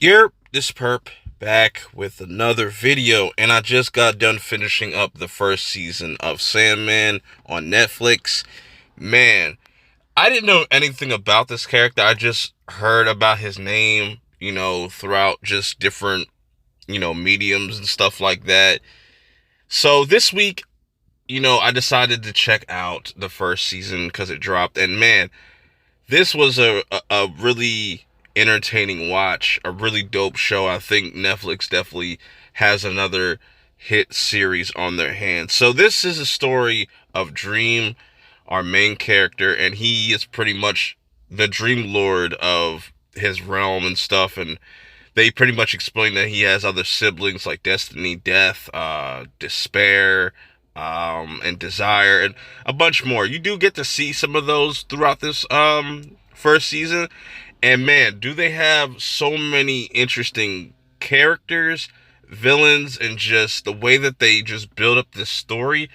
This perp back with another video, and I just got done finishing up the first season of Sandman on Netflix. Man, I didn't know anything about this character. I just heard about his name, throughout just different, mediums and stuff like that. So this week, I decided to check out the first season because it dropped, and man, this was a really entertaining watch, a really dope show. I think Netflix definitely has another hit series on their hands. So this is a story of Dream, our main character, and he is pretty much the Dream Lord of his realm and stuff. And they pretty much explain that he has other siblings like Destiny, Death, Despair, and Desire, and a bunch more. You do get to see some of those throughout this first season, and man, do they have so many interesting characters, villains, and just the way that they just build up this story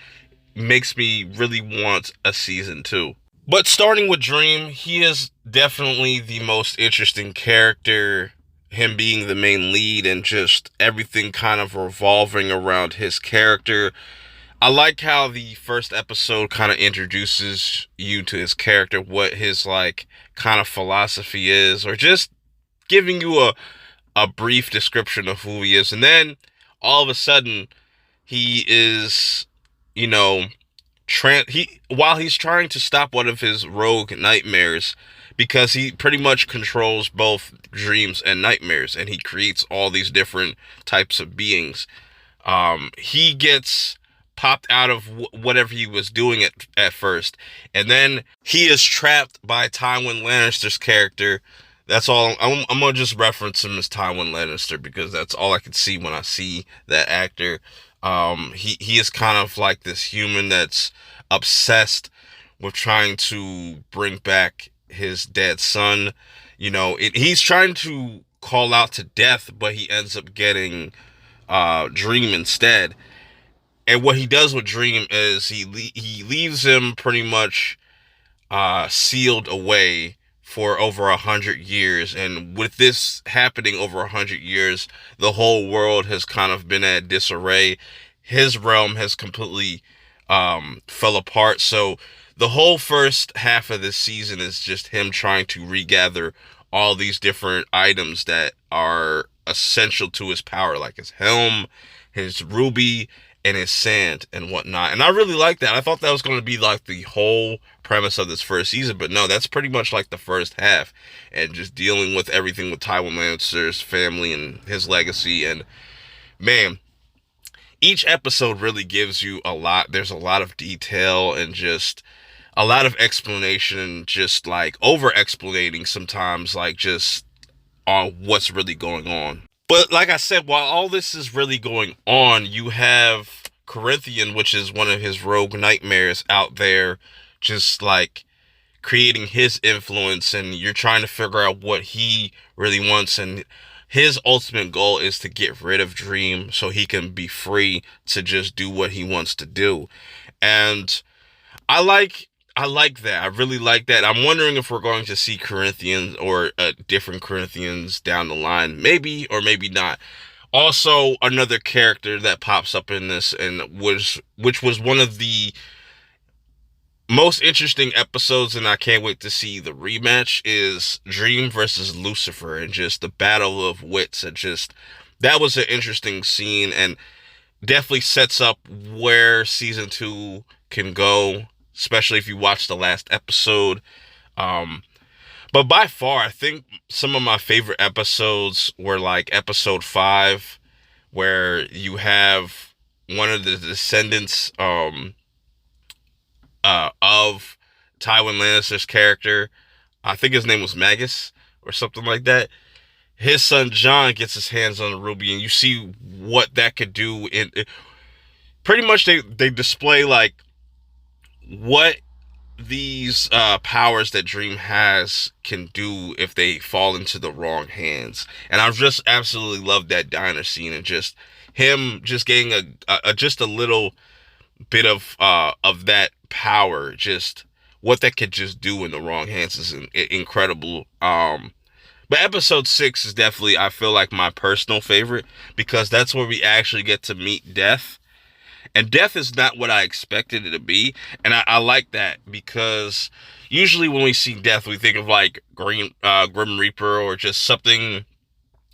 makes me really want a season two. But starting with Dream, he is definitely the most interesting character, him being the main lead and just everything kind of revolving around his character. I like how the first episode kind of introduces you to his character, what his like kind of philosophy is, or just giving you a brief description of who he is. And then all of a sudden he is, you know, while he's trying to stop one of his rogue nightmares, because he pretty much controls both dreams and nightmares, and he creates all these different types of beings. He gets popped out of whatever he was doing at first, and then he is trapped by Tywin Lannister's character. That's all. I'm gonna just reference him as Tywin Lannister because that's all I can see when I see that actor. He is kind of like this human that's obsessed with trying to bring back his dead son. He's trying to call out to Death, but he ends up getting Dream instead. And what he does with Dream is he leaves him pretty much sealed away for over 100 years. And with this happening over 100 years, the whole world has kind of been at disarray. His realm has completely fell apart. So the whole first half of this season is just him trying to regather all these different items that are essential to his power, like his helm, his ruby, and his sand and whatnot. And I really like that. I thought that was going to be like the whole premise of this first season, but no, that's pretty much like the first half, and just dealing with everything with Tywin Lannister's family and his legacy. And man, each episode really gives you a lot. There's a lot of detail and just a lot of explanation, just like over explaining sometimes, like just on what's really going on. But like I said, while all this is really going on, you have Corinthian, which is one of his rogue nightmares out there, just like creating his influence, and you're trying to figure out what he really wants. And his ultimate goal is to get rid of Dream so he can be free to just do what he wants to do. And I like that. I really like that. I'm wondering if we're going to see Corinthians or different Corinthians down the line. Maybe or maybe not. Also, another character that pops up in this and which was one of the most interesting episodes, and I can't wait to see the rematch, is Dream versus Lucifer, and just the battle of wits. And just that was an interesting scene, and definitely sets up where season two can go, especially if you watch the last episode. But by far, I think some of my favorite episodes were like episode 5, where you have one of the descendants of Tywin Lannister's character. I think his name was Magus or something like that. His son John gets his hands on the ruby, and you see what that could do. Pretty much they display like what these powers that Dream has can do if they fall into the wrong hands. And I've just absolutely loved that diner scene, and just him just getting a just a little bit of that power, just what that could just do in the wrong hands is incredible. But episode 6 is definitely, I feel like, my personal favorite, because that's where we actually get to meet Death. And Death is not what I expected it to be. And I like that, because usually when we see Death, we think of like Grim Reaper, or just something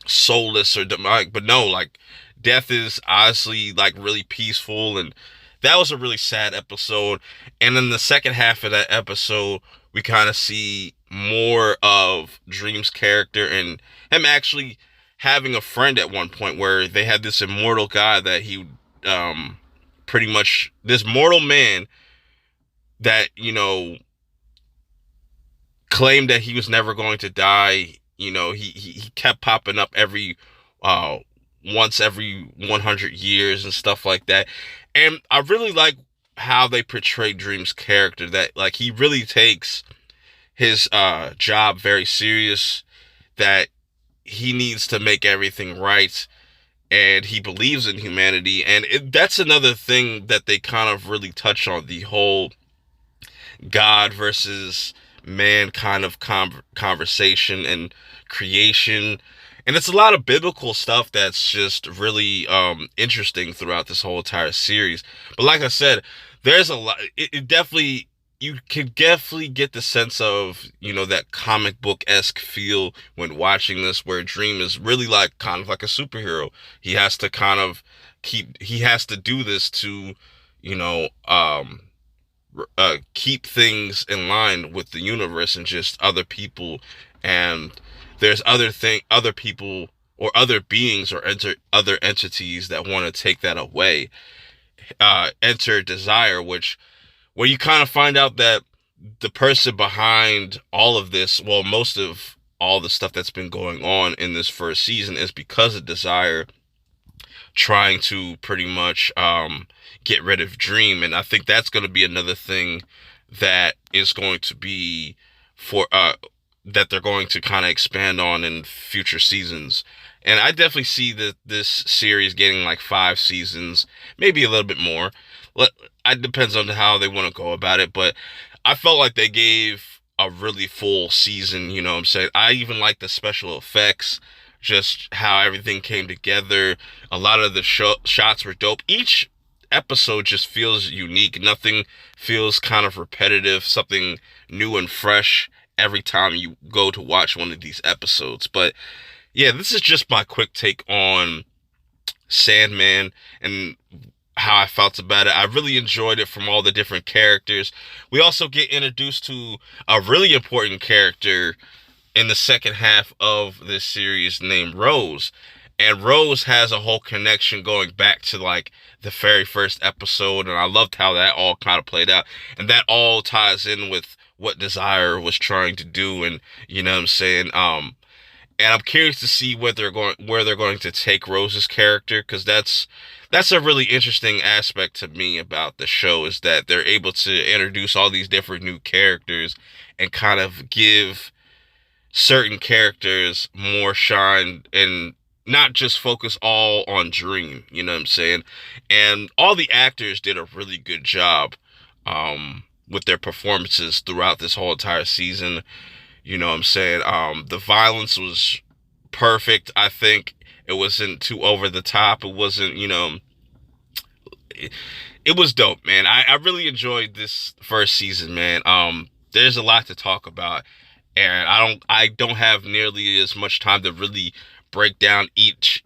soulless or demonic. But no, like, Death is honestly like really peaceful, and that was a really sad episode. And in the second half of that episode, we kind of see more of Dream's character, and him actually having a friend at one point, where they had this immortal guy that he pretty much, this mortal man that, claimed that he was never going to die. He kept popping up every uh once every 100 years and stuff like that. And I really like how they portray Dream's character, that like he really takes his job very serious, that he needs to make everything right, and he believes in humanity. And that's another thing that they kind of really touch on, the whole God versus man kind of conversation and creation. And it's a lot of biblical stuff that's just really interesting throughout this whole entire series. But like I said, there's a lot. It definitely, you can definitely get the sense of, that comic book esque feel when watching this, where Dream is really like kind of like a superhero. He has to kind of he has to do this to, you know, um, keep things in line with the universe and just other people. And there's other people or other beings or other entities that want to take that away. Enter Desire, which, where you kind of find out that the person behind all of this, well, most of all the stuff that's been going on in this first season, is because of Desire trying to pretty much get rid of Dream. And I think that's going to be another thing that is going to be for that they're going to kind of expand on in future seasons. And I definitely see that this series getting like 5 seasons, maybe a little bit more. It depends on how they want to go about it, but I felt like they gave a really full season. You know what I'm saying? I even like the special effects, just how everything came together. A lot of the shots were dope. Each episode just feels unique. Nothing feels kind of repetitive. Something new and fresh every time you go to watch one of these episodes. But yeah, this is just my quick take on Sandman and how I felt about it. I really enjoyed it from all the different characters. We also get introduced to a really important character in the second half of this series named Rose. And Rose has a whole connection going back to like the very first episode. And I loved how that all kind of played out. And that all ties in with what Desire was trying to do. And you know what I'm saying? And I'm curious to see where they're going to take Rose's character, because that's a really interesting aspect to me about the show, is that they're able to introduce all these different new characters and kind of give certain characters more shine, and not just focus all on Dream. You know what I'm saying? And all the actors did a really good job with their performances throughout this whole entire season. You know what I'm saying? The violence was perfect. I think it wasn't too over the top. It wasn't, it was dope, man. I really enjoyed this first season, man. There's a lot to talk about, and I don't have nearly as much time to really break down each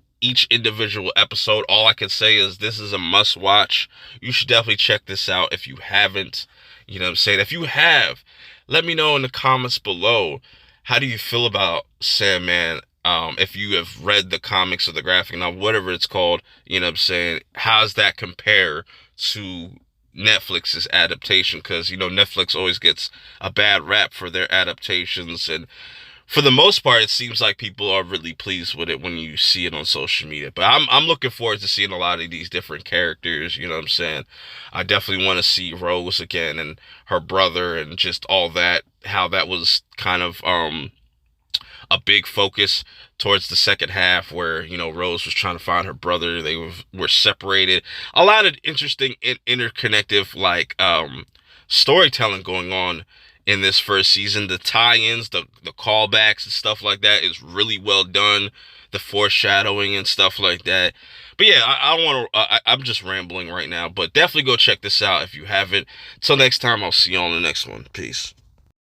individual episode. All I can say is this is a must watch. You should definitely check this out if you haven't. You know what I'm saying? If you have, let me know in the comments below. How do you feel about Sandman? If you have read the comics or the graphic novel, whatever it's called, you know what I'm saying? How does that compare to Netflix's adaptation? Because, Netflix always gets a bad rap for their adaptations. And for the most part, it seems like people are really pleased with it when you see it on social media. But I'm looking forward to seeing a lot of these different characters, you know what I'm saying? I definitely want to see Rose again, and her brother, and just all that, how that was kind of a big focus towards the second half, where, Rose was trying to find her brother. They were separated. A lot of interesting interconnective, like, storytelling going on in this first season. The tie-ins, the callbacks and stuff like that is really well done. The foreshadowing and stuff like that. But yeah, I don't want to. I'm just rambling right now. But definitely go check this out if you haven't. Till next time, I'll see you on the next one. Peace.